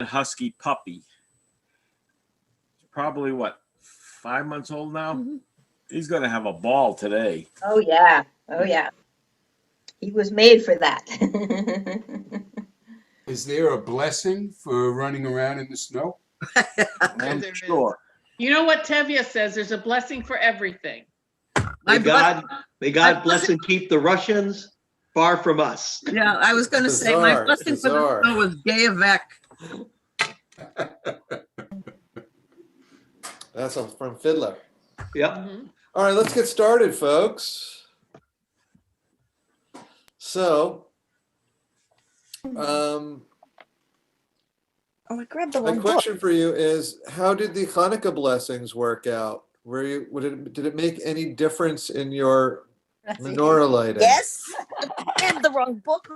husky puppy. Probably what, 5 months old now? Mhm. He's going to have a ball today. Oh, yeah. Oh, yeah. He was made for that. Is there a blessing for running around in the snow? I'm There is. sure. You know what Tevye says? There's a blessing for everything. My May God bless and keep the Russians far from us. Yeah, I was going to say my Bizarre, blessing for the bizarre. snow was gay avec. That's from Fiddler. Yep. Mhm. All right, let's get started, folks. So, Oh, I grabbed the my wrong book. question for you is, how did the Hanukkah blessings work out? Did it make any difference in your menorah lighting? Yes, I grabbed the wrong book.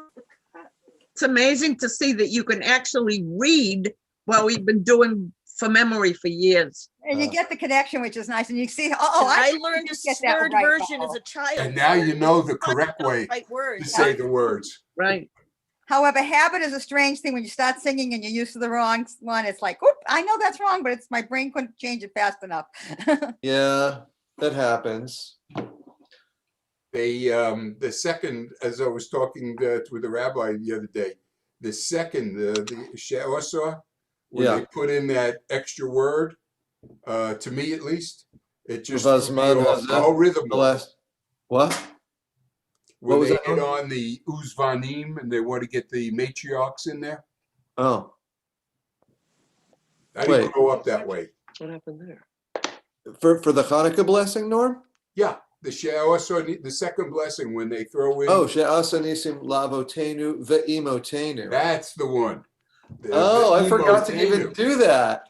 It's amazing to see that you can actually read what we've been doing for memory for years. And you get the connection, which is nice. And you see, oh, I I learned a get that slurred right, version as Paul. a child. And now you know the Not correct those way right to words. say the words. Right. However, habit is a strange thing. When you start singing and you're used to the wrong one, it's like, oop, I know that's wrong, but it's my brain couldn't change it fast enough. Yeah, that happens. The second, as I was talking with the rabbi the other day, the second, the she'osa, where Yeah. they put in that extra word, to me at least, it just Vazman threw me off hazeh, the whole rhythm. The last, what? Where what was they that hit one? on the uzvanim and they want to get the matriarchs in there. Oh, I didn't Wait. grow up that way. What happened there? for the Hanukkah blessing, Norm? Yeah, the she'osa, the second blessing when they throw in. Oh, she'asa nisim lavotenu ve'imotenu. That's the one. Oh, I forgot to Ve'imotenu. even do that.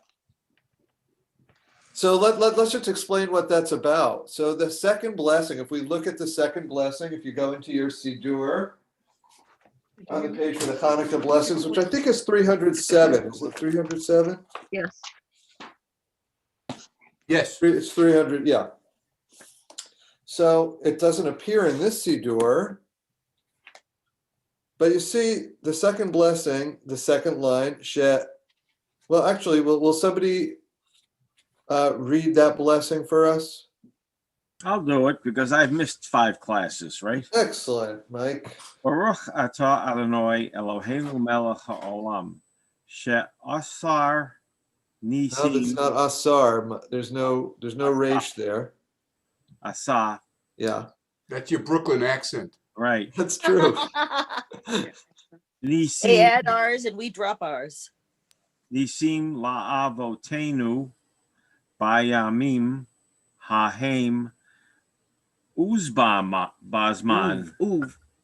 So let's just explain what that's about. So the second blessing, if we look at the second blessing, if you go into your Siddur, on the page for the Hanukkah blessings, which I think is 307. Is it 307? Yes. Yes. It's 300, yeah. So it doesn't appear in this Siddur. But you see the second blessing, the second line, well, actually, will somebody read that blessing for us? I'll do it because I've missed 5 classes, right? Excellent, Mike. Baruch atah Adonai Eloheinu melech haolam she'asar No, that's nisim not Asar. There's no resh there. asa. Yeah, That's your Brooklyn accent. Right. that's true. They Nisim add ours and we drop ours. nisim la'avotenu bayamim hahem uzba bazman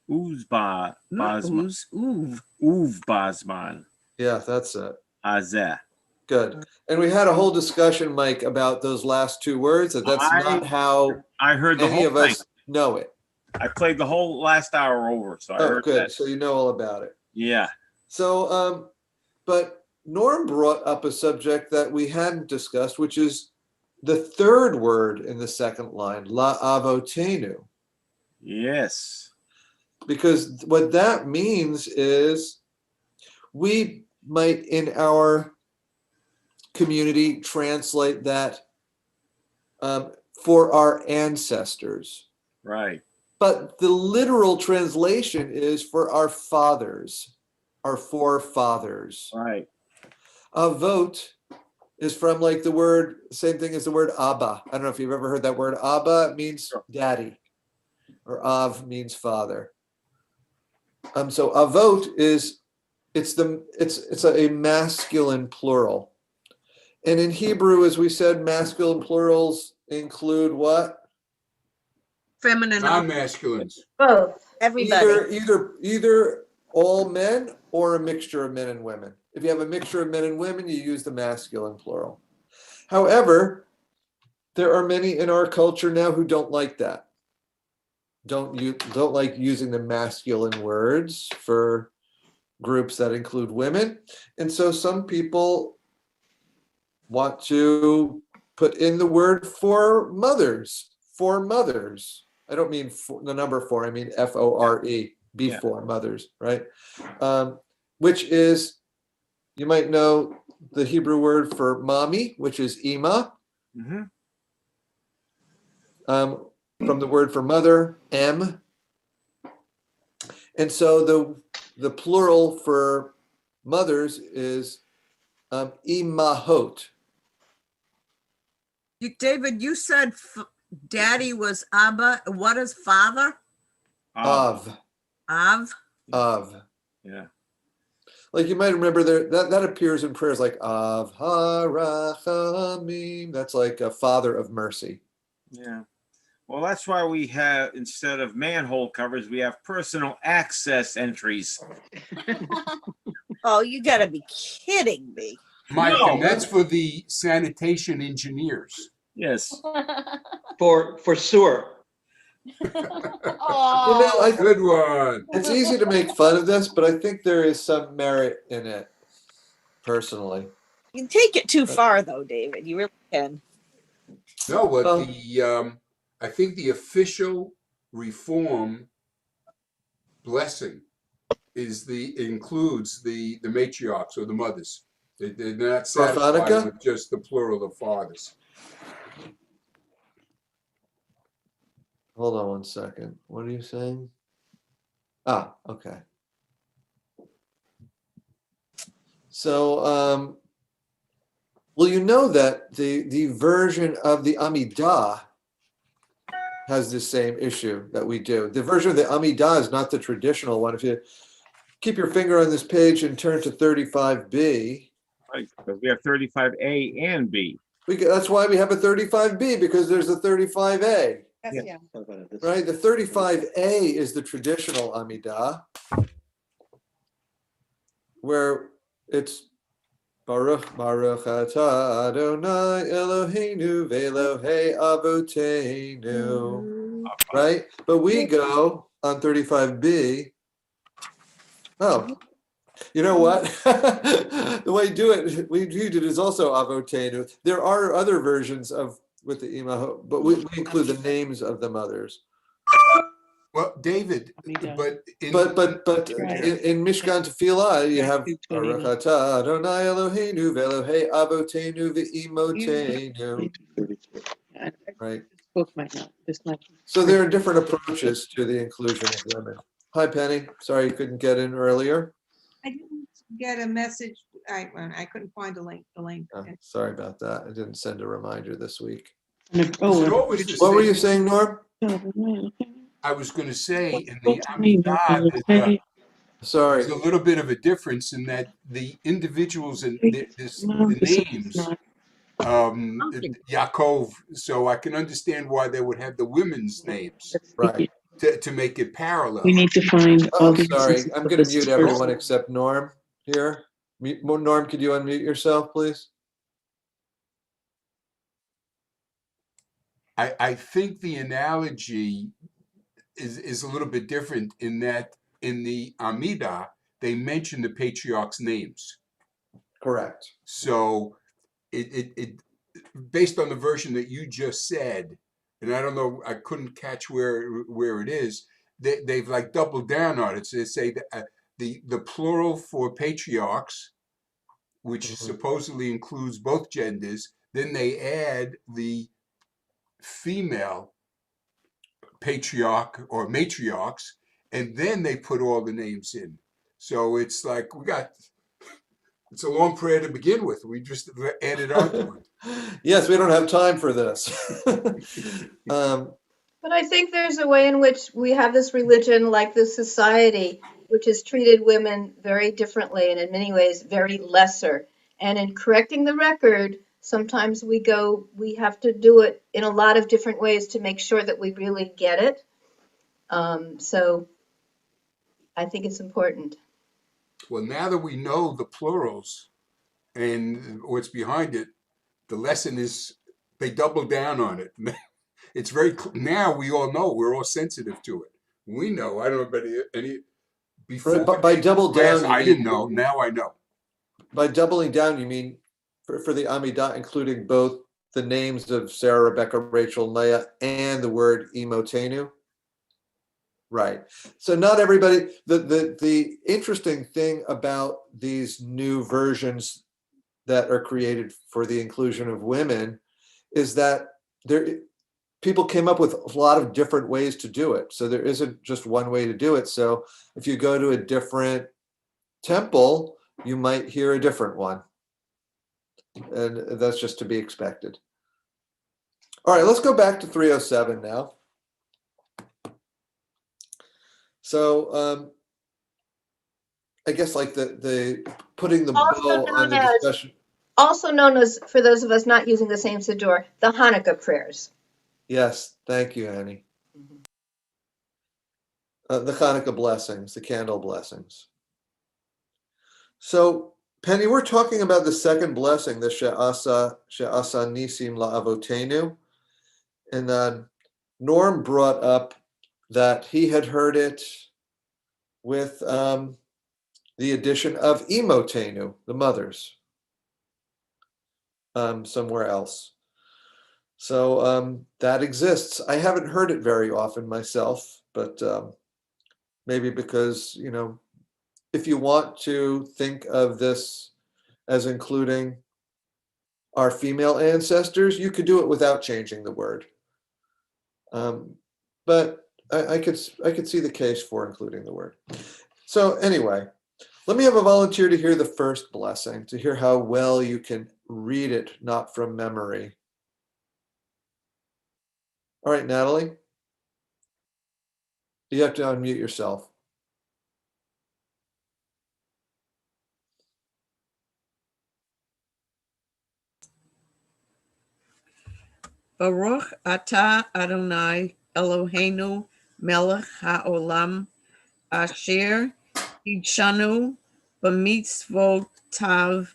uzba Not bazman ooze, ooh. uv bazman Yeah, that's it. azeh. Good. And we had a whole discussion, Mike, about those last two words. That's not how I heard the any whole of thing. us know it. I played the whole last hour over, so I Oh, heard good. that. So you know all about it. Yeah. So, but Norm brought up a subject that we hadn't discussed, which is the third word in the second line, la avotenu. Yes. Because what that means is we might in our community translate that for our ancestors. Right. But the literal translation is for our fathers, our forefathers. Right. Avot is from like the word, same thing as the word Abba. I don't know if you've ever heard that word. Abba. It means daddy, or Av means father. So Avot is it's a masculine plural. And in Hebrew, as we said, masculine plurals include what? Feminine. Non-masculines. Both. Everybody. Either all men or a mixture of men and women. If you have a mixture of men and women, you use the masculine plural. However, there are many in our culture now who don't like that. Don't like using the masculine words for groups that include women. And so some people want to put in the word for mothers. I don't mean the number 4, I mean FORE, before mothers, right? Which is You might know the Hebrew word for mommy, which is ima, Mhm. from the word for mother, em. And so the plural for mothers is imahot. David, you said daddy was Abba. What is father? Av. Av? Yeah. Like you might remember there that appears in prayers like Av Harachamim. That's like a father of mercy. Yeah. Well, that's why we have, instead of manhole covers, we have personal access entries. Oh, you gotta be kidding me. Mike, No. and that's for the sanitation engineers. Yes. For sewer. Oh, Good one. It's easy to make fun of this, but I think there is some merit in it, personally. you take it too far though, David. You really can. No, what Well- I think the official reform blessing includes the matriarchs or the mothers. They're not satisfied Hanukkah? with just the plural of fathers. Hold on one second. What are you saying? Ah, okay. So, well, you know that the version of the Amidah has the same issue that we do. The version of the Amidah is not the traditional one. If you keep your finger on this page and turn to 35b, Right, because we have 35A and B. that's why we have a 35b, because there's a 35a. That's, Yeah. yeah. Right, the 35A is the traditional Amidah, where it's Baruch Baruch Atah Adonai Eloheinu Ve'Elohei Avoteinu, right? But we go on 35B. Oh, you know what? The way we do it is also Avoteinu. There are other versions with the Imaho, but we include the names of the mothers. Well, David, but But in Mishkan Tefillah, you have Baruch Atah Adonai Eloheinu Ve'Elohei Avoteinu Ve'Imotenu. Right. So there are different approaches to the inclusion of women. Hi, Penny. Sorry you couldn't get in earlier. I didn't get a message. I couldn't find the link. Oh, sorry about that. I didn't send a reminder this week. is it always the What were you same? saying, Norm? I was going to say in the Amidah, there's Sorry. a little bit of a difference in that the individuals and the names, Yaakov, so I can understand why they would have the women's names Right. to make it parallel. We need to find all Oh, the. sorry. instances I'm of going to this mute person. everyone except Norm here. Norm, could you unmute yourself, please? I think the analogy is a little bit different in that in the Amidah, they mention the patriarchs' names. Correct. So it based on the version that you just said, and I don't know, I couldn't catch where it is. They've like doubled down on it. So they say that the plural for patriarchs, which supposedly includes both genders, then they add the female patriarch or matriarchs, and then they put all the names in. So it's like it's a long prayer to begin with. We just added on to it. Yes, we don't have time for this. But I think there's a way in which we have this religion, like this society, which has treated women very differently and in many ways very lesser. And in correcting the record, sometimes we have to do it in a lot of different ways to make sure that we really get it. So I think it's important. Well, now that we know the plurals and what's behind it, the lesson is they double down on it. It's now we all know, we're all sensitive to it. We know. I don't know about any before. But by double down, I didn't know. Now I know. By doubling down, you mean for the Amidah, including both the names of Sarah, Rebecca, Rachel, Leah, and the word Imotenu? Right. So not everybody, the interesting thing about these new versions that are created for the inclusion of women is that people came up with a lot of different ways to do it. So there isn't just one way to do it. So if you go to a different temple, you might hear a different one. And that's just to be expected. All right, let's go back to 307 now. So I guess like the putting the Also bow on known the as- discussion. Also known as, for those of us not using the same Siddur, the Hanukkah prayers. Yes, thank you, Annie. The Hanukkah blessings, the candle blessings. So, Penny, we're talking about the second blessing, the She'asa Nisim La'avotenu. And Norm brought up that he had heard it with the addition of Emotenu, the mothers, somewhere else. So that exists. I haven't heard it very often myself, but maybe because, you know, if you want to think of this as including our female ancestors, you could do it without changing the word. But I could see the case for including the word. So anyway, let me have a volunteer to hear the first blessing, to hear how well you can read it, not from memory. All right, Natalie. You have to unmute yourself. Baruch atah Adonai Eloheinu melech haolam asher hidshanu b'mitzvotav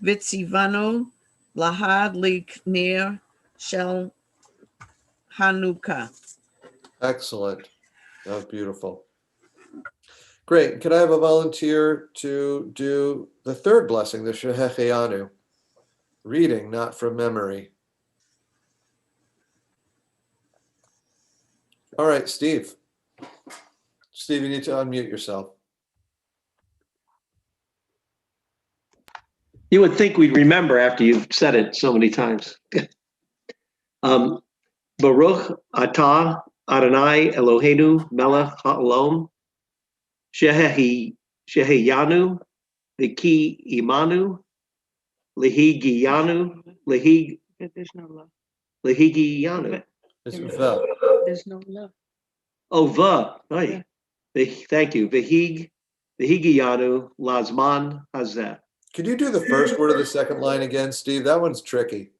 v'tzivanu lahad likner shel Hanukkah. Excellent. That was beautiful. Great. Could I have a volunteer to do the third blessing, the Shehecheyanu? Reading, not from memory. All right, Steve. Steve, you need to unmute yourself. You would think we'd remember after you've said it so many times. Baruch atah Adonai Eloheinu melech ha'olam sheheyanu v'ki imanu lehigiyanu There's no love. lehigiyanu. It's Vel. There's no love. Oh, right. Thank you. V'higiyanu lazman hazeh. Could you do the first word of the second line again, Steve? That one's tricky.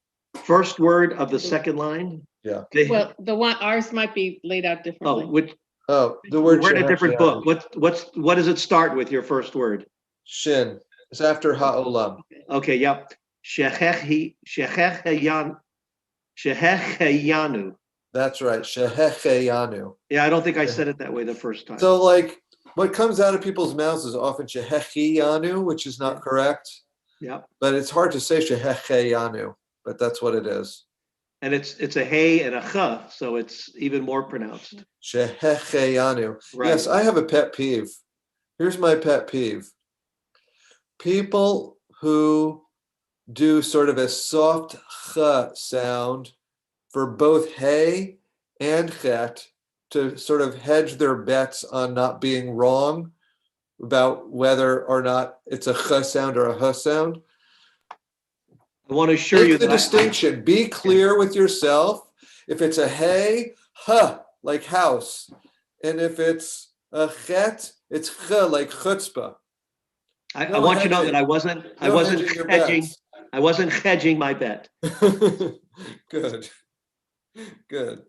First word of the second line. Yeah. Well, the one, ours might be laid out differently. Which Oh, the word we're in a different book. Shehecheyanu. What does it start with? Your first word. Shin. It's after ha'olam. Okay. Yep. Shehecheyanu. That's right. Shehecheyanu. Yeah, I don't think I said it that way the first time. So, like, what comes out of people's mouths is often Shehecheyanu, which is not correct. Yep. But it's hard to say Shehecheyanu, but that's what it is. And it's a hey and a ch, so it's even more pronounced. Shehecheyanu. Right. Yes, I have a pet peeve. Here's my pet peeve. People who do sort of a soft ch sound for both hey and chet to sort of hedge their bets on not being wrong about whether or not it's a ch sound or a h sound. I want to assure you Make the that distinction. Be clear with yourself. If it's a hey, huh, like house. And if it's a chet, it's ch, like chutzpah. I No want you to know hedging. that I wasn't No hedging your hedging. bets. I wasn't hedging my bet. Good. Good.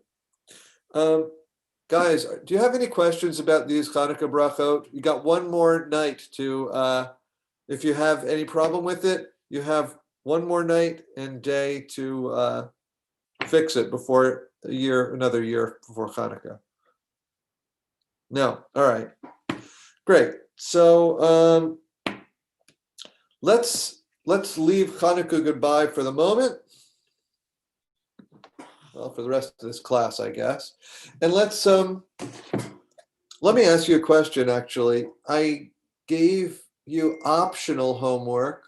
Guys, do you have any questions about these Hanukkah brachot? You got one more night to, if you have any problem with it, you have one more night and day to fix it before another year before Hanukkah. No, all right, great. So let's leave Hanukkah goodbye for the moment. Well, for the rest of this class, I guess, and let's Let me ask you a question, actually. I gave you optional homework.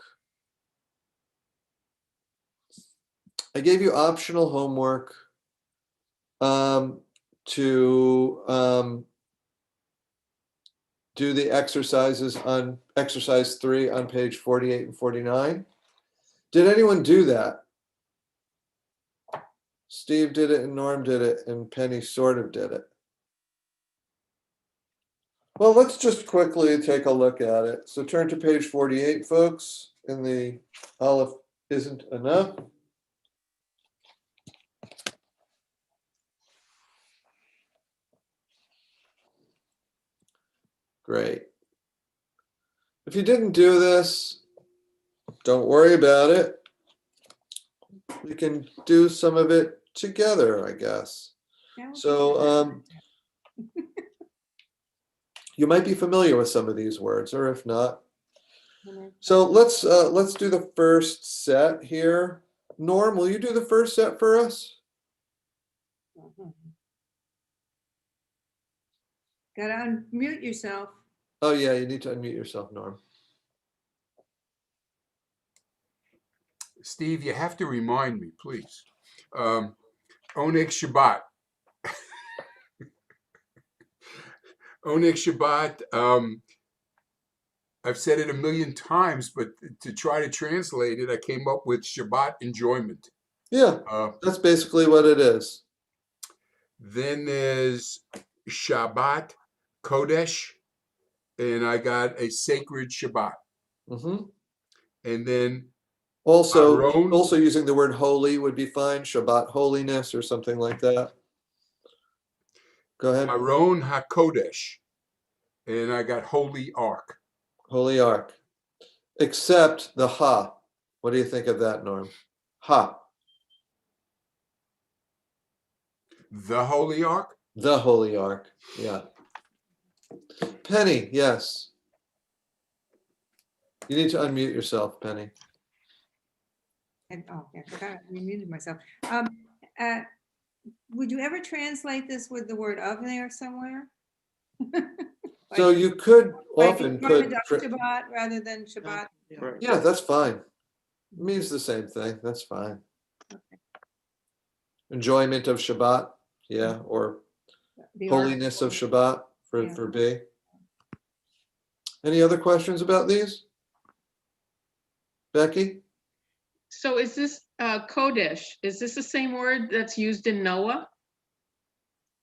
To do the exercises on exercise 3 on page 48 and 49. Did anyone do that? Steve did it and Norm did it and Penny sort of did it. Well, let's just quickly take a look at it. So turn to page 48, folks, in the Aleph isn't enough. Great. If you didn't do this, don't worry about it. We can do some of it together, I guess. So you might be familiar with some of these words, or if not. So let's do the first set here. Norm, will you do the first set for us? Gotta unmute yourself. Oh yeah, you need to unmute yourself, Norm. Steve, you have to remind me, please. Oneg Shabbat. Oneg Shabbat. I've said it a million times, but to try to translate it, I came up with Shabbat enjoyment. Yeah, that's basically what it is. Then there's Shabbat Kodesh, and I got a sacred Shabbat. Mm-hmm. And then also using the word holy would be fine. Shabbat holiness or something like that. Go ahead. Aron HaKodesh, and I got Holy Ark. Holy Ark. Except the Ha. What do you think of that, Norm? Ha. The Holy Ark? The Holy Ark, yeah. Penny, yes. You need to unmute yourself, Penny. And, oh, yeah, I forgot I remuted myself. Would you ever translate this with the word of there somewhere? So you could Like often enjoyment put of Shabbat rather than Shabbat. yeah, that's fine. It means the same thing. That's fine. Okay. Enjoyment of Shabbat, yeah, or The holiness of article. Shabbat Yeah. for B. Any other questions about these? Becky? So is this Kodesh, is this the same word that's used in Noah?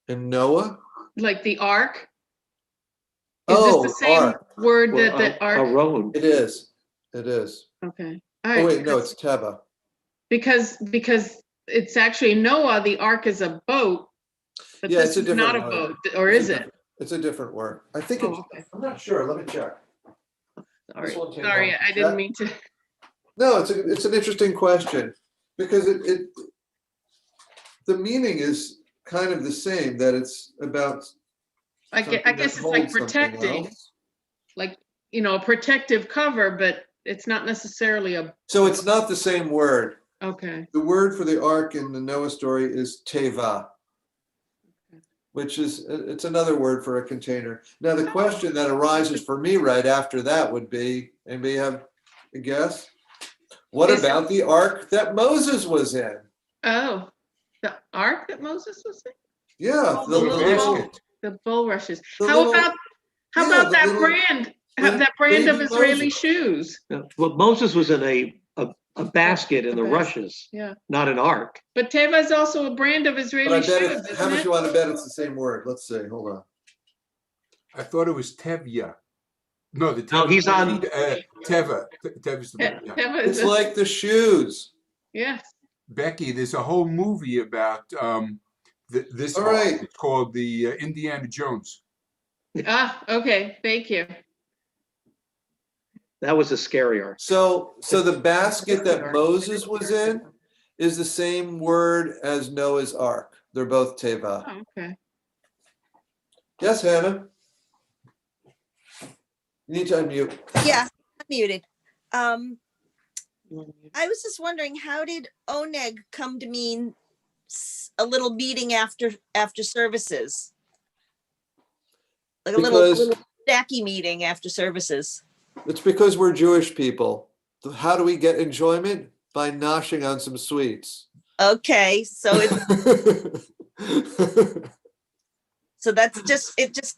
And Noah? Like the ark? Is Oh, this the same Ark. word Well, that the ark? Aron. It is. It is. Okay. All Oh right, wait, no, it's Teva. because it's actually Noah, the ark is a boat, but Yeah, this it's a is different not a word. boat, or It's is a it? different- It's a different word. I think Oh, it's, okay. I'm not sure. Let me check. Sorry, won't take sorry, long. I didn't mean to. No, it's an interesting question because the meaning is kind of the same, that it's about I something guess that it's like holds something protecting, else. like, a protective cover, but it's not necessarily a, So it's not the same word. okay. The word for the ark in the Noah story is teva, which is, it's another word for a container. Now, the question that arises for me right after that would be, anybody have a guess? What Is it- about the ark that Moses was in? Oh, the ark that Moses was in? Yeah, Oh, the little little, basket. The bulrushes. The How little- about, yeah, the that little brand, that brand of baby Israeli Moses. shoes? Well, Moses was in a basket in A the basket. rushes, Yeah, not an ark. but Teva is also a brand of But I Israeli bet shoes, it's, how isn't much it? you want to bet it's the same word? Let's see, hold on. I thought it was Tevya. No, the No, he's on- Teva. Teva's the Yeah, yeah. Teva is It's a- like the shoes. yes. Becky, there's a whole movie about this All ark. right. It's called the Indiana Jones. Ah, okay, thank you. That was a scary ark. So the basket that Moses was in is the same word as Noah's ark. They're both teva. Oh, okay. Yes, Hannah? You need to unmute. Yeah, I'm muted. I was just wondering, how did Oneg come to mean a little meeting after services? Like a little Because snacky meeting after services. it's because we're Jewish people. How do we get enjoyment? By noshing on some sweets. Okay, so it's so that's just it just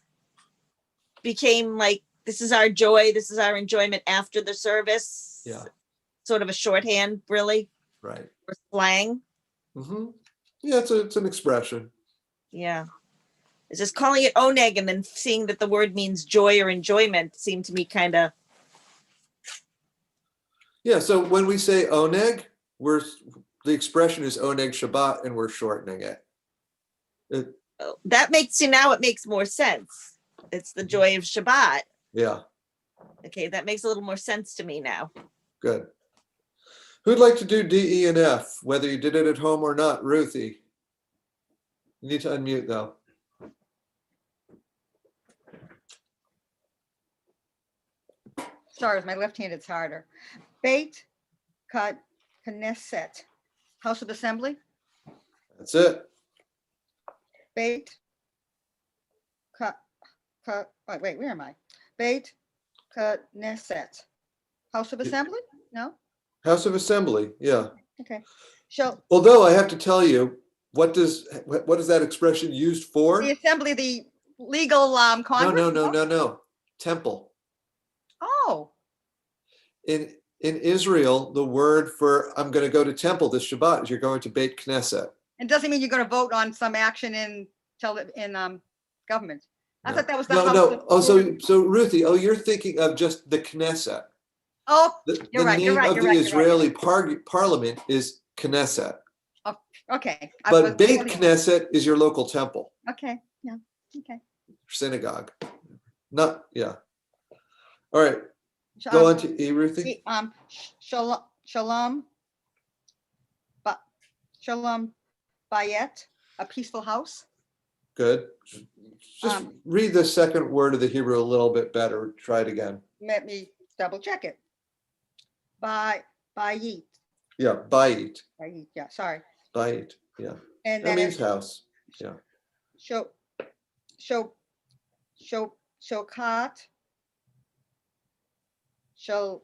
became like this is our joy, this is our enjoyment after the service. Yeah. Sort of a shorthand, really, Right. for slang. Hmm. Yeah, it's an expression. Yeah. It's just calling it oneg and then seeing that the word means joy or enjoyment seemed to me kind of Yeah, so when we say oneg, the expression is oneg Shabbat and we're shortening it. that makes it makes more sense. It's the joy of Shabbat. Yeah, Okay, that makes a little more sense to me now. good. Who'd like to do D, E, and F, whether you did it at home or not? Ruthie. You need to unmute though. Sorry, with my left hand, it's harder. Beit Knesset, House of Assembly. That's it. Beit. Wait, where am I? Beit Knesset, House of Assembly? No? House of Assembly, yeah. Okay. So Although I have to tell you, what is that expression used for? the assembly, the legal No, Congress? no. Temple. Oh, In Israel, the word for I'm going to go to temple this Shabbat is you're going to Beit Knesset. it doesn't mean you're going to vote on some action in government. I No. thought that was the No, House no. of- Oh, so Ruthie, you're thinking of just the Knesset. Oh, The You're right, you're name right, of you're the right, you're right. Israeli parliament is Knesset. okay. But Beit Knesset is your local temple, Okay, yeah, okay. synagogue. Not, yeah. All right, go on to E, Ruthie. Shalom Bayet, a peaceful house. Good. Just read the second word of the Hebrew a little bit better. Try it again. Let me double check it. Bayit, Yeah, Bayit. yeah, sorry. Bayit. Yeah. And That then means it's house. Shokat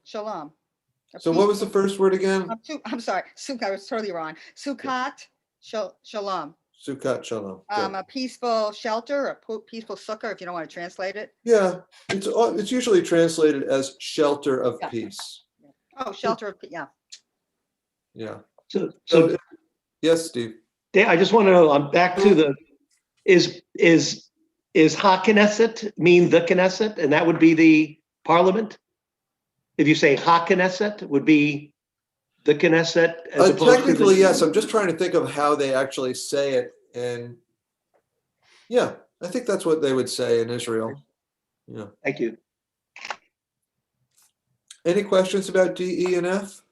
Shalom. A So what was the peaceful- first word again? I'm sorry, I was totally wrong. Sukkot Shalom. Sukkot Shalom. Good. A peaceful shelter, a peaceful sukkah, if you don't want to translate it. Yeah, it's usually translated as shelter of Yeah. peace. Oh, shelter of, yeah. Yeah. So Yes, Steve. I just want to know, I'm back to the, is Ha-Knesset mean the Knesset? And that would be the parliament? If you say Ha-Knesset, would be the Knesset as opposed to Technically, the- yes. I'm just trying to think of how they actually say it. And yeah, I think that's what they would say in Israel. Yeah. Thank you. Any questions about D, E, and F?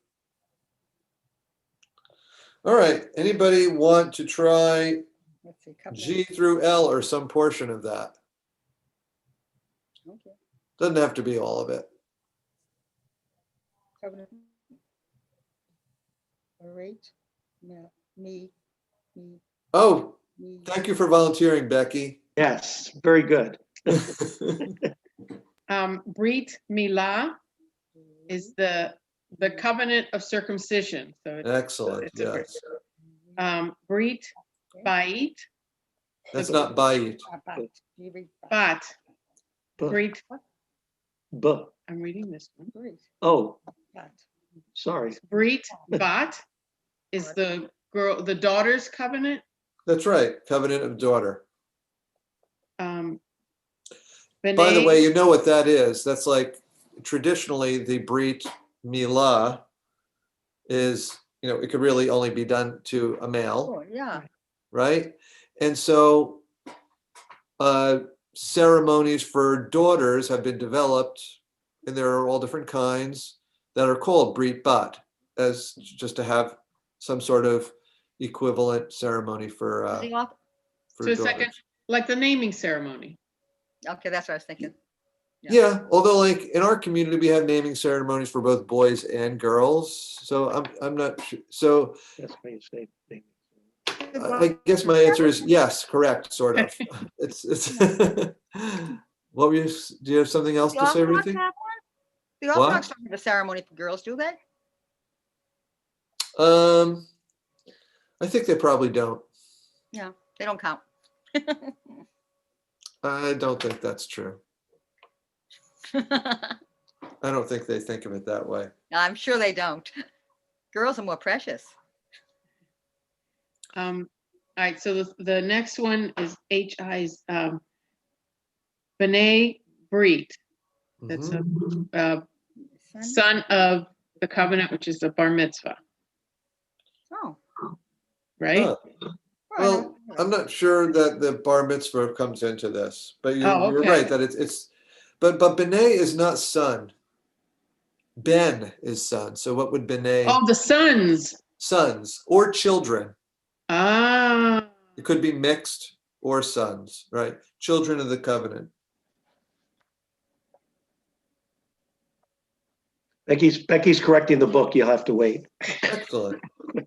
All right. Anybody want to try Let's see. covenant. G through L or some portion of that? Okay. Doesn't have to be all of it. Covenant. Rate, me. Oh, thank you for volunteering, Becky. Yes, very good. Brit Milah is the covenant of circumcision. So Excellent. it's a Yes. Brit Bait, That's not Bayit. but Bu- Brit. bu- I'm reading this one. Oh, sorry. Brit Bat is the daughter's covenant. That's right. Covenant of daughter. By the B'nai- way, you know what that is. That's like traditionally the Brit Milah is, it could really only be done to a male, Oh, yeah. right? And so ceremonies for daughters have been developed, and there are all different kinds that are called Brit Bat, as just to have some sort of equivalent ceremony for Is he off? So it's like daughters. like the naming ceremony. Okay, that's what I was thinking. Yeah, although like in our community we have naming ceremonies for both boys and girls. So I'm not sure. So That's how you say it. I guess my answer is yes, correct, sort of. It's What were you, do you have something else The to say, Orthodox Ruthie? have one? The What? Orthodox don't have a ceremony for girls, do they? I think they probably don't. Yeah, they don't count. I don't think that's true. I don't think they think of it that way. I'm sure they don't. Girls are more precious. All right, so the next one is HI's B'nai Brit. That's Mhm. a Son? son of the covenant, which is the bar mitzvah, Oh. right? Huh. Well, I'm not sure that the bar mitzvah comes into this, but you're, Oh, you're okay. right that it's but B'nai is not son. Ben is son. So what would B'nai? Oh, the sons. Sons or children. Ah, It could be mixed or sons, right? Children of the covenant. Becky's correcting the book. You'll have to wait. Excellent. Do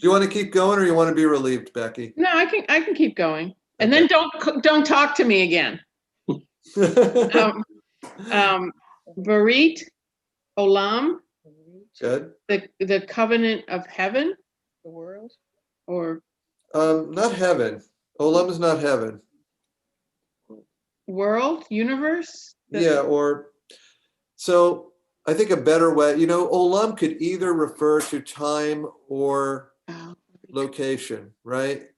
you want to keep going or you want to be relieved, Becky? no, I can keep going. And then don't talk to me again. Barit Olam, Good. the covenant of heaven, The world? or Not heaven. Olam is not heaven. world, universe. Yeah, or so I think a better way, Olam could either refer to time or Oh, location, right?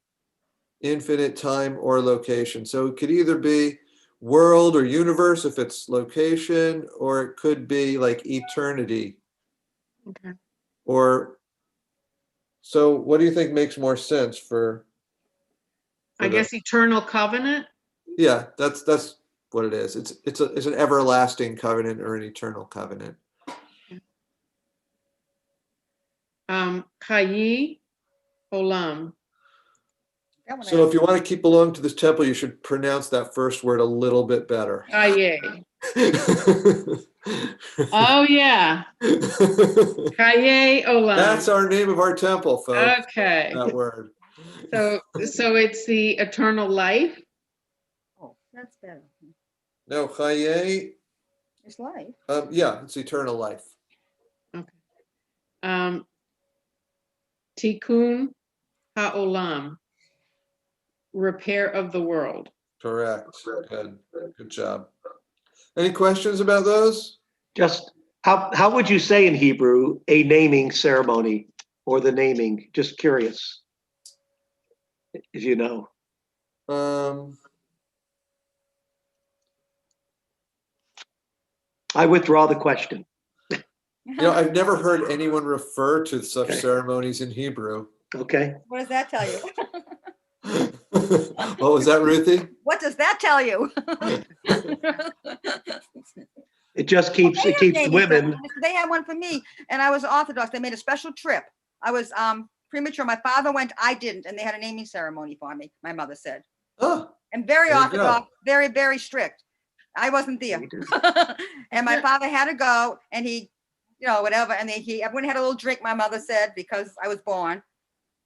Infinite time or location. So it could either be world or universe if it's location, or it could be like eternity. okay. Or so what do you think makes more sense for I the- guess eternal covenant. Yeah, that's what it is. It's an everlasting covenant or an eternal covenant. Chayi Olam. That one I So if you want to keep along to this temple, you should pronounce that first word a little bit better. Chaye. Oh yeah. Chaye Olam. That's our name of our temple, folks. Okay. That word. So it's the eternal life. Oh, that's better. No, Chaye. It's life. Yeah, it's eternal life. Tikkun HaOlam. Repair of the world. Correct. Good job. Any questions about those? Just how would you say in Hebrew a naming ceremony or the naming? Just curious, if you know. I withdraw the question. I've never heard anyone refer to such ceremonies in Hebrew. Okay. What does that tell you? What was that, Ruthie? What does that tell you? It just keeps They it have keeps naming women. ceremonies. They had one for me, and I was Orthodox. They made a special trip. I was premature. My father went, I didn't, and they had a naming ceremony for me. My mother said, Oh, and very there you go. Orthodox, very, very strict. I wasn't there, and my father had to go, and he, whatever, and everyone had a little drink. My mother said because I was born,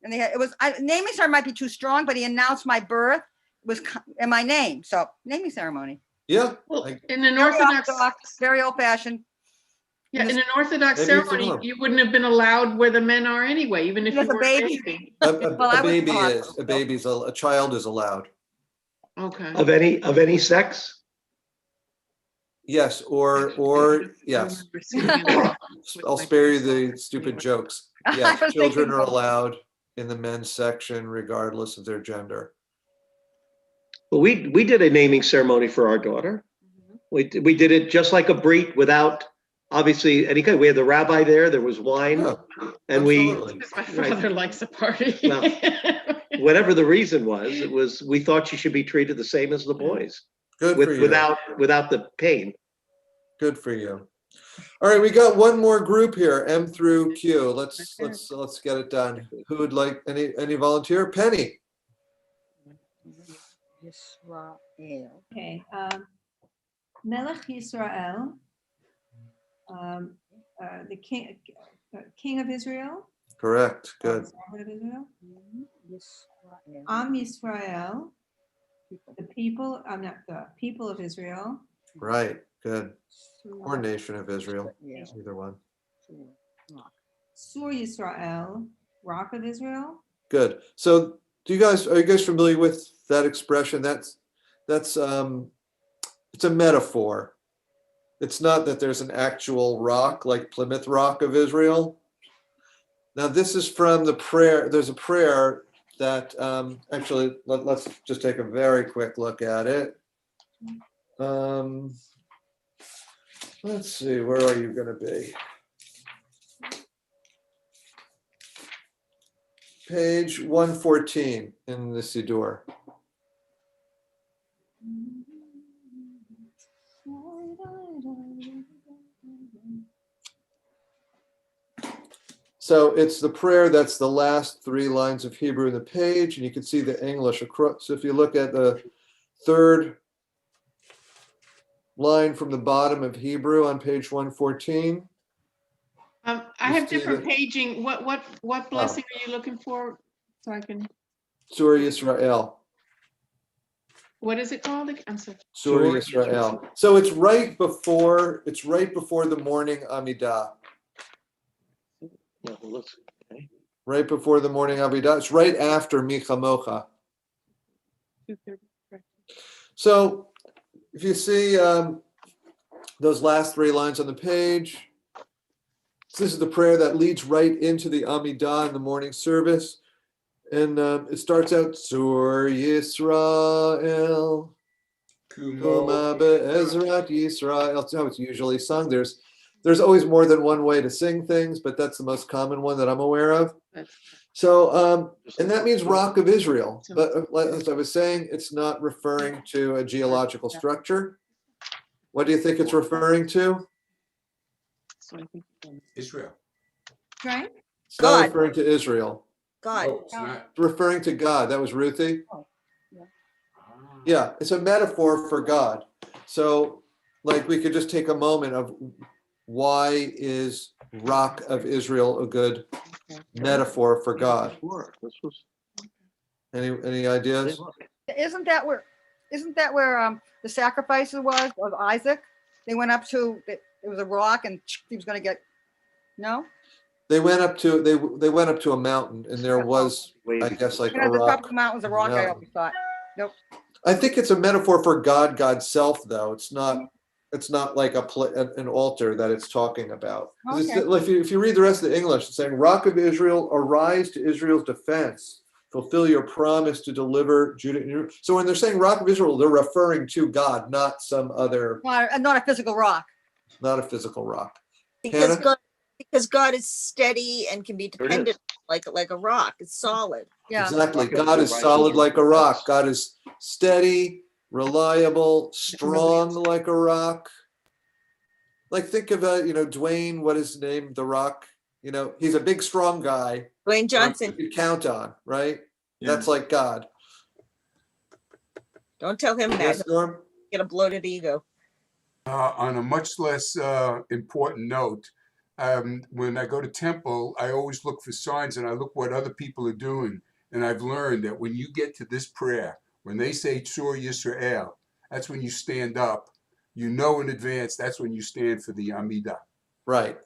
and naming ceremony might be too strong, but he announced my birth was and my name, so naming ceremony. Yeah. Well, in an Very Orthodox, very old fashioned. yeah, in an Orthodox Maybe it's ceremony, wrong. you wouldn't have been allowed where the men are anyway, even if you As a were baby. a baby. Well, I was A baby's a child is allowed. Okay. Of any sex? Yes, or yes. I'll spare you the stupid jokes. I Yes, was children thinking are both. allowed in the men's section regardless of their gender. Well, we did a naming ceremony for our daughter. We did it just like a brit without obviously any kind. We had the rabbi there. There was wine, Yeah, and absolutely. Because my father likes a party. Well, whatever the reason was, we thought she should be treated the same as the boys, Good for you. without the pain. Good for you. All right, we got one more group here, M through Q. Let's get it done. Who would like any volunteer? Penny. Yisrael. Okay. Melech Yisrael, the king of Israel. Correct. Good. Sovereign of Israel. Yisrael. Am Yisrael, the people, I'm not, the people of Israel. Right, good. Or nation of Israel, either one. Sur Yisrael, rock of Israel. Good. So are you guys familiar with that expression? That's it's a metaphor. It's not that there's an actual rock like Plymouth Rock of Israel. Now this is from the prayer. There's a prayer that actually let's just take a very quick look at it. Let's see, where are you going to be? Page 114 in the Siddur. So it's the prayer that's the last 3 lines of Hebrew in the page, and you can see the English across. So if you look at the third line from the bottom of Hebrew on page 114. I have different paging. What blessing are you looking for? So I can. Sur Yisrael. What is it called? I'm sorry. Sur Yisrael. So it's right before the morning Amidah. Yeah, well, let's, okay. Right before the morning Amidah. It's right after Micha Mocha. So if you see those last 3 lines on the page, this is the prayer that leads right into the Amidah in the morning service. And it starts out, Sur Yisrael, Kuma be'ezrat Yisrael. That's how it's usually sung. There's always more than one way to sing things, but that's the most common one that I'm aware of. So, and that means Rock of Israel. But as I was saying, it's not referring to a geological structure. What do you think it's referring to? Israel. Right? It's not God. referring to Israel. God. Oh, it's not. It's referring to God. That was Ruthie. Yeah, it's a metaphor for God. So, like, we could just take a moment of why is Rock of Israel a good metaphor for God? This was, Any ideas? Isn't that where the sacrifices was of Isaac? They went up to, it was a rock and he was going to get, no? They went up to they went up to a mountain, and there was, I guess, like And a at the top of rock. the mountain was a rock, I mountain. always thought. Nope. I think it's a metaphor for God, God's self, though. It's not like an altar that it's talking about. 'Cause Okay. if you read the rest of the English, it's saying, Rock of Israel, arise to Israel's defense. Fulfill your promise to deliver Judah. So when they're saying Rock of Israel, they're referring to God, not some other, Not a physical rock. not a physical rock. Because Hannah? God is steady and can be dependent like a rock. It's solid. Yeah. Exactly. Rock of God is Israel solid rises like a to rock. defense. God is steady, reliable, strong like a rock. Like think of Dwayne, what is his name? The Rock. He's a big, strong guy. Dwayne Johnson, You count on, right? Yeah. That's like God. don't tell him that. Yes, Norm? He'll get a bloated ego. On a much less important note, when I go to temple, I always look for signs and I look what other people are doing. And I've learned that when you get to this prayer, when they say Sur Yisrael, that's when you stand up. You know in advance, that's when you stand for the Amidah. Right.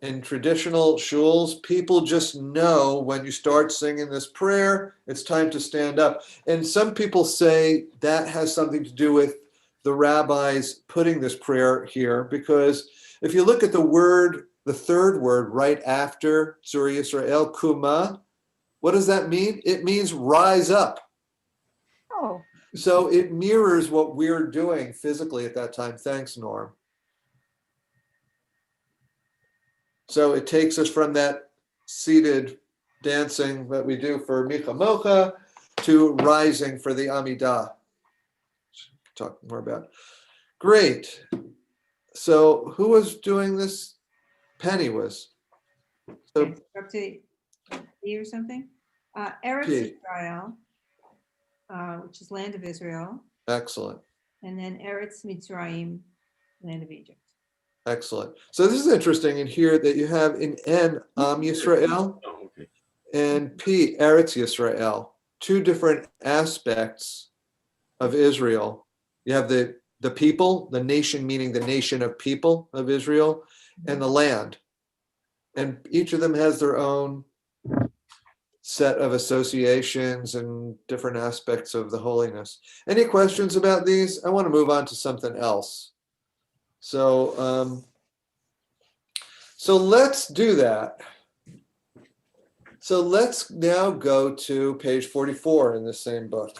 In traditional shuls, people just know when you start singing this prayer, it's time to stand up. And some people say that has something to do with the rabbis putting this prayer here, because if you look at the third word right after Sur Yisrael, Kuma, what does that mean? It means rise up. Oh. So it mirrors what we're doing physically at that time. Thanks, Norm. So it takes us from that seated dancing that we do for Micha Mocha to rising for the Amidah. Talk more about. Great. So who was doing this? Penny was. So Okay, up to E or something. Eretz P. Israel, which is land of Israel, excellent. and then Eretz Mitzrayim, land of Egypt. Excellent. So this is interesting in here that you have in N, Am Yisrael, Oh, okay. and P, Eretz Yisrael, two different aspects of Israel. You have the people, the nation, meaning the nation of people of Israel, and the land. And each of them has their own set of associations and different aspects of the holiness. Any questions about these? I want to move on to something else. So, so let's do that. So let's now go to page 44 in the same book.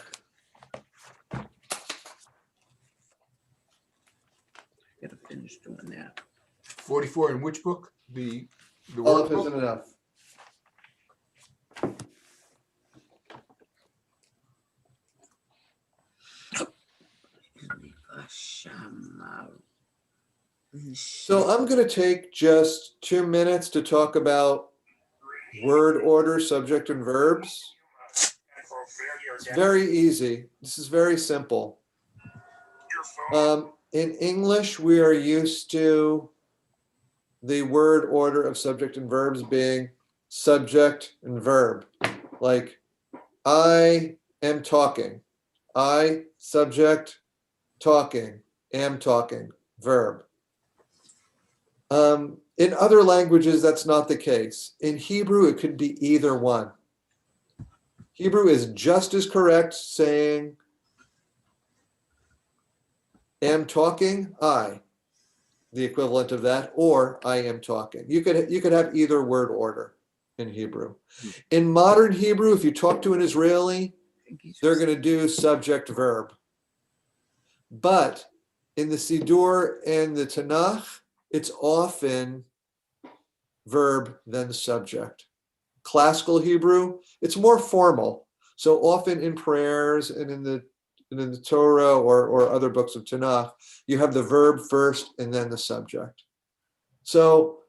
Gotta finish doing that. 44 in which book? The All of workbook? isn't enough. So I'm going to take just 2 minutes to talk about word order, subject, and verbs. It's very easy. This is very simple. In English, we are used to the word order of subject and verbs being subject and verb. Like, I am talking. I, subject, talking, am talking, verb. In other languages, that's not the case. In Hebrew, it could be either one. Hebrew is just as correct saying, am talking, I, the equivalent of that, or I am talking. You could have either word order in Hebrew. In modern Hebrew, if you talk to an Israeli, they're going to do subject verb. But in the Siddur and the Tanakh, it's often verb than subject. Classical Hebrew, it's more formal. So often in prayers and in the Torah or other books of Tanakh, you have the verb first and then the subject. So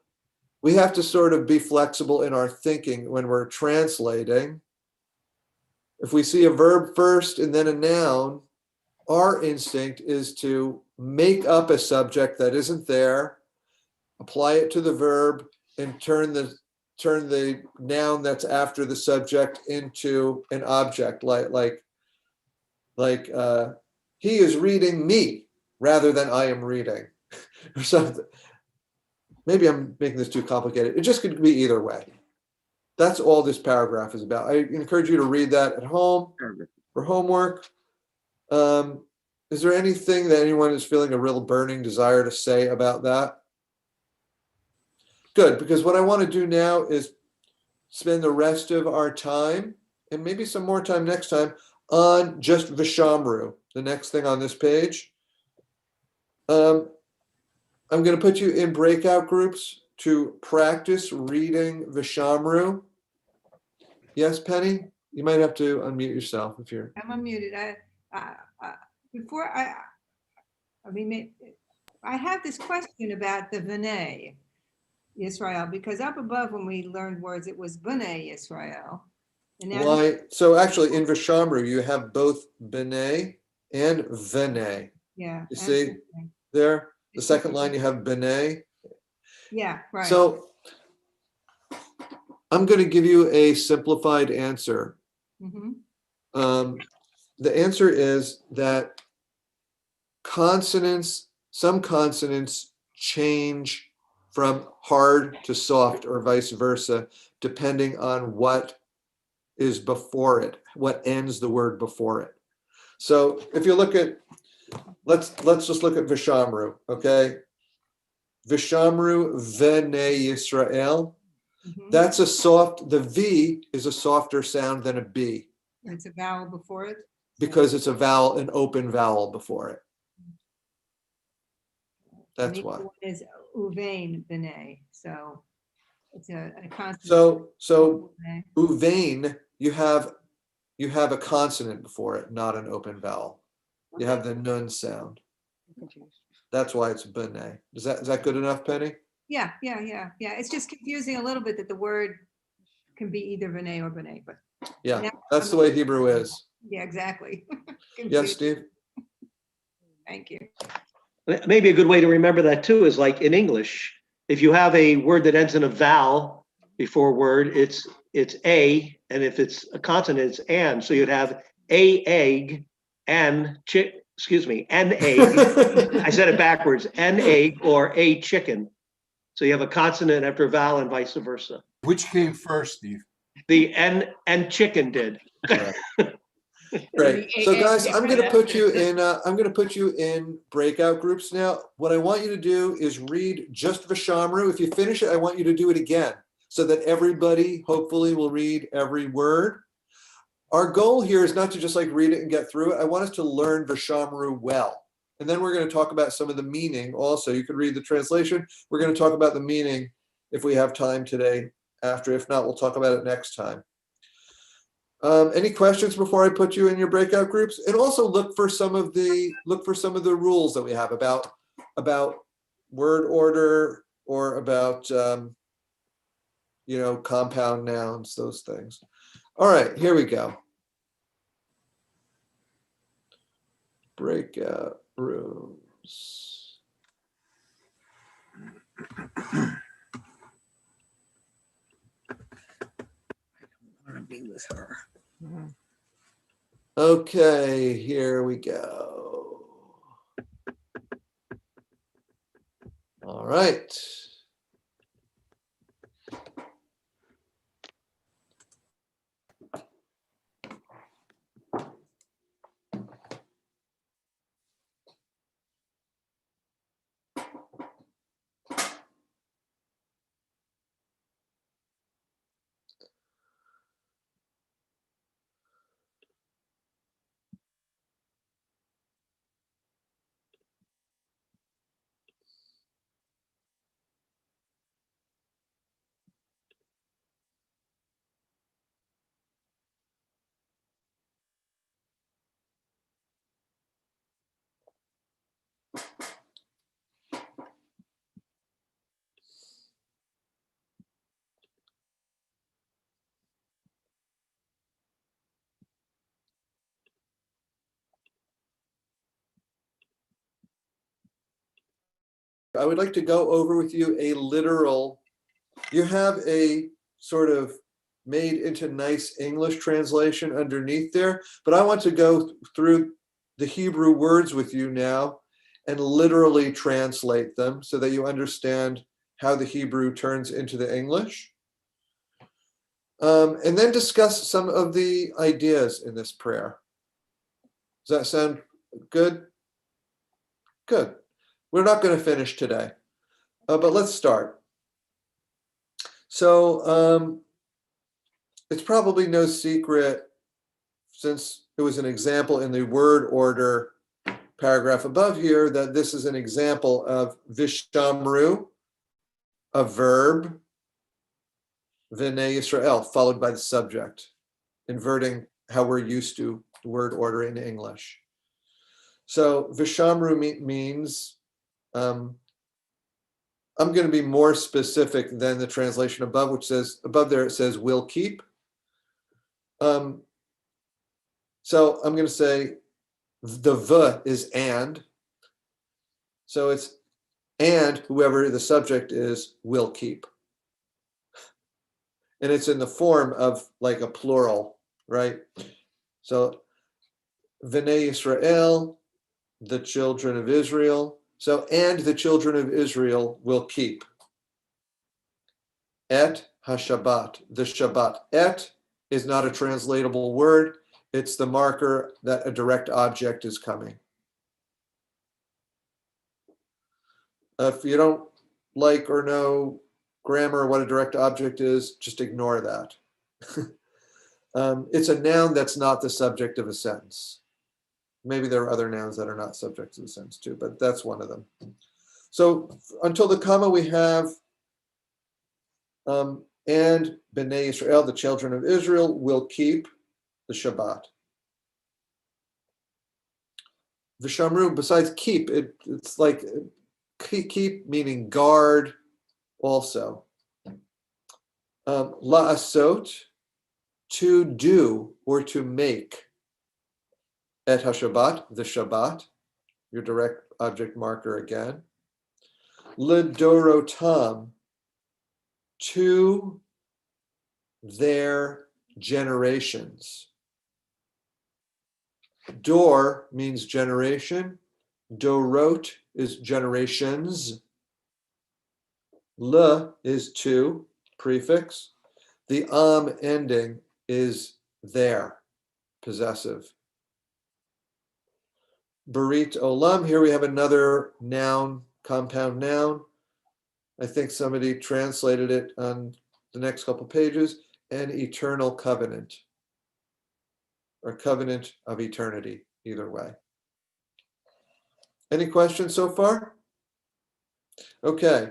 we have to sort of be flexible in our thinking when we're translating. If we see a verb first and then a noun, our instinct is to make up a subject that isn't there, apply it to the verb, and turn the noun that's after the subject into an object, like he is reading me rather than I am reading, or something. Maybe I'm making this too complicated. It just could be either way. That's all this paragraph is about. I encourage you to read that at home for homework. Is there anything that anyone is feeling a real burning desire to say about that? Good, because what I want to do now is spend the rest of our time, and maybe some more time next time, on just Vishamru, the next thing on this page. I'm going to put you in breakout groups to practice reading Vishamru. Yes, Penny? You might have to unmute yourself if you're... I'm unmuted. I have this question about the B'nai Israel, because up above when we learned words, it was B'nai Israel. And now Why? So actually in Vishamru, you have both B'nai and V'nai. yeah. You see there? The second line, you have B'nai. Yeah, right. So I'm going to give you a simplified answer. Mhm. The answer is that some consonants change from hard to soft or vice versa, depending on what is before it, what ends the word before it. So if you look at, let's just look at Vishamru, okay? Vishamru V'nai Yisrael. Mhm. That's a soft, the V is a softer sound than a B It's a vowel before it. because it's a vowel, an open vowel before it. That's The why. other one is Uvain B'nai, so it's a consonant. So B'nai. Uvain, you have a consonant before it, not an open vowel. You have the nun sound. That's why it's B'nai. Is that good enough, Penny? Yeah. It's just confusing a little bit that the word can be either B'nai or B'nai, but Yeah, now that's the way Hebrew is. yeah, exactly. Yes, Steve? Thank you. Maybe a good way to remember that too is like in English, if you have a word that ends in a vowel before a word, it's a, and if it's a consonant, it's and. So you'd have a egg I said it backwards, N-A or a chicken. So you have a consonant after a vowel and vice versa. Which came first, Steve? The N and chicken did. Great. So guys, I'm going to put you in. I'm going to put you in breakout groups now. What I want you to do is read just Vishamru. If you finish it, I want you to do it again, so that everybody hopefully will read every word. Our goal here is not to just like read it and get through it. I want us to learn Vishamru well, and then we're going to talk about some of the meaning. Also, you could read the translation. We're going to talk about the meaning if we have time today. After, if not, we'll talk about it next time. Any questions before I put you in your breakout groups? And also look for some of the rules that we have about word order or about compound nouns, those things. All right, here we go. Breakout rooms. Want to be with her. Okay, here we go. All right. I would like to go over with you a literal, you have a sort of made into nice English translation underneath there, but I want to go through the Hebrew words with you now and literally translate them so that you understand how the Hebrew turns into the English. And then discuss some of the ideas in this prayer. Does that sound good? Good. We're not going to finish today, but let's start. So it's probably no secret, since it was an example in the word order paragraph above here, that this is an example of Vishamru, a verb, V'nei Yisrael, followed by the subject, inverting how we're used to word order in English. So Vishamru means, I'm going to be more specific than the translation above, which says, above there it says, will keep. So I'm going to say the V is and. So it's and whoever the subject is will keep. And it's in the form of like a plural, right? So V'nei Yisrael, the children of Israel. So, and the children of Israel will keep. Et HaShabbat, the Shabbat. Et is not a translatable word. It's the marker that a direct object is coming. If you don't like or know grammar or what a direct object is, just ignore that. It's a noun that's not the subject of a sentence. Maybe there are other nouns that are not subjects of the sentence too, but that's one of them. So until the comma we have, and B'nai Israel, the children of Israel, will keep the Shabbat. Vishamru, besides keep, it's like keep meaning guard also. La'asot, to do or to make. Et HaShabbat, the Shabbat, your direct object marker again. Lidorotam, to their generations. Dor means generation. Dorot is generations. Le is to, prefix. The ending is there, possessive. Barit olam, here we have another noun, compound noun. I think somebody translated it on the next couple pages. An eternal covenant, or covenant of eternity, either way. Any questions so far? Okay.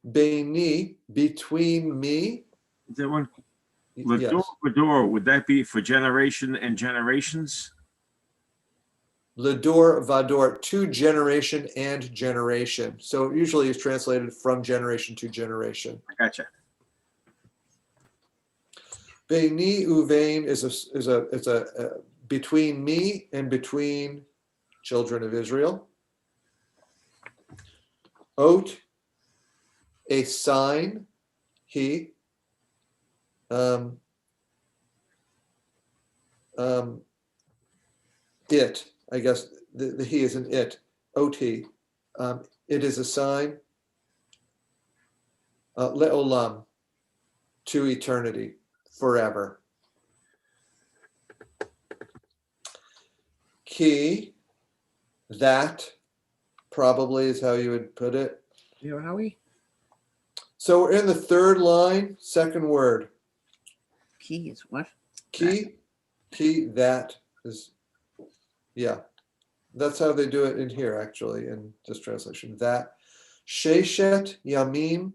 Beini, between me. Is there one? Yes. Lador, Vador, would that be for generation and generations? Lador, Vador, to generation and generation. So usually it's translated from generation to generation. Gotcha. Beini uvein is a between me and between children of Israel. Ot, a sign, he. It, I guess the he is an it. Ot, it is a sign. Le'olam, to eternity, forever. Ki, that probably is how you would put it. Yeah, Howie? So we're in the third line, second word. Key is what? Ki, that is, yeah. That's how they do it in here, actually, in this translation. That. Sheshet Yamim,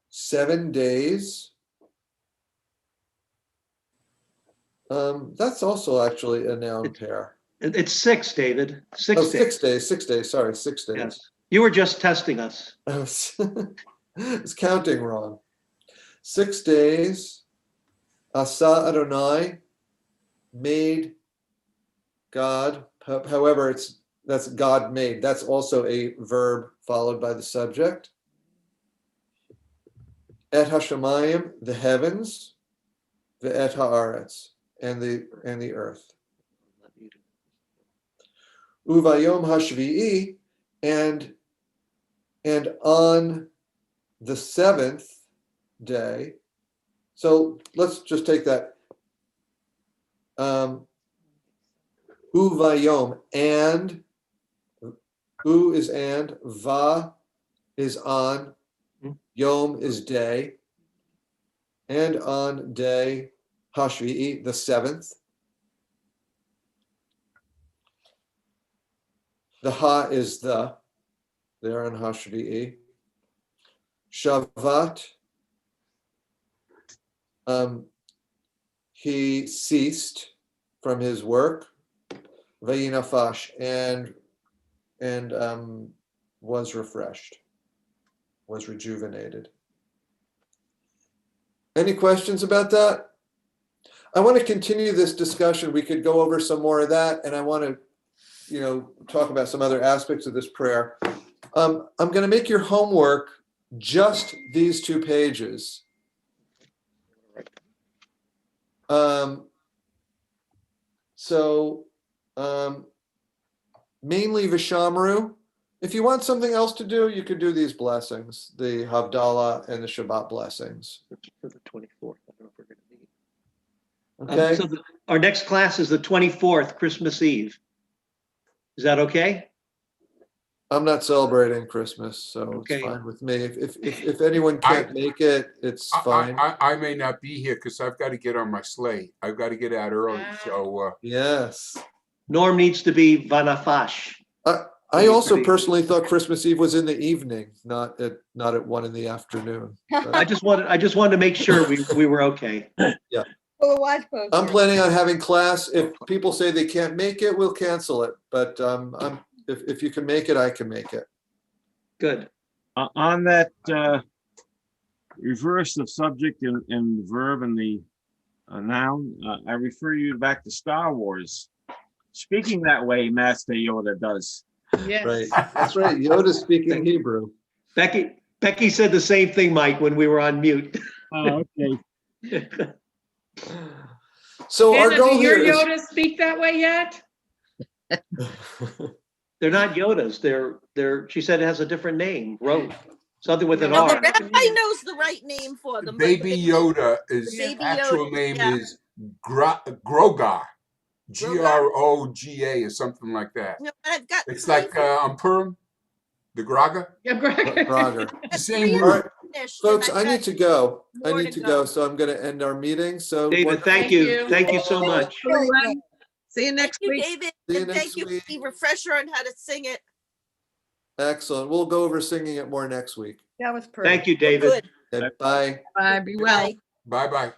7 days. That's also actually a noun pair. It's 6, David. 6 Oh, days. 6 days, 6 days, sorry, 6 days. Yes. You were just testing us. I was counting wrong. 6 days. Asa Adonai, made God. However, that's God made. That's also a verb followed by the subject. Et hashamayim, the heavens. The et haaretz, and the earth. Uvayom hashvi'i, and on the 7th day. So let's just take that. Uvayom, and. U is and. Va is on. Yom is day. And on day Hashvi'i, the 7th. The Ha is the, there on Hashvi'i. Shavat, he ceased from his work. Vayinafash, and was refreshed, was rejuvenated. Any questions about that? I want to continue this discussion. We could go over some more of that, and I want to, talk about some other aspects of this prayer. I'm going to make your homework just these 2 pages. Mainly Vishamru. If you want something else to do, you could do these blessings, the Havdalah and the Shabbat blessings. For the 24th. I don't know if we're going to meet. Okay. So our next class is the 24th, Christmas Eve. Is that okay? I'm not celebrating Christmas, so Okay. it's fine with me. If anyone can't make it, it's fine. I may not be here because I've got to get on my sleigh. I've got to get out early. So Yes. Norm needs to be Vanafash. I also personally thought Christmas Eve was in the evening, not at 1 in the afternoon. But I just wanted to make sure we were okay. Well, watch poster. I'm planning on having class. If people say they can't make it, we'll cancel it. But if you can make it, I can make it. Good. On that reverse of subject and verb and the noun, I refer you back to Star Wars. Speaking that way, Master Yoda does. Yes. Right. That's right. Yoda's speaking Hebrew. Becky said the same thing, Mike, when we were on mute. Oh, okay. So our Anna, goal do your here is. Yoda speak that way yet? They're not Yodas. She said it has a different name, Rote. Something with an Now, the R. rabbi knows the right name for them. but Baby they- Yoda, his Baby actual Yoda, name yeah. is Grogar. Groga or something like that. No, I've got It's three like on Purim, the Graga. Yeah, Greg. Prager. The same All right, root. finished, folks, and I I've need got to go. I more need to to go. go, so I'm going to end our meeting. So David, what- thank Thank you. you. Thank you so much. Everyone, see you Thank next you, week. David. See you And next thank you for week. the refresher on how to sing it. Excellent. We'll go over singing it more next week. That was perfect. Thank you, David. Good. Okay, bye. Bye, be well. Bye. Bye bye.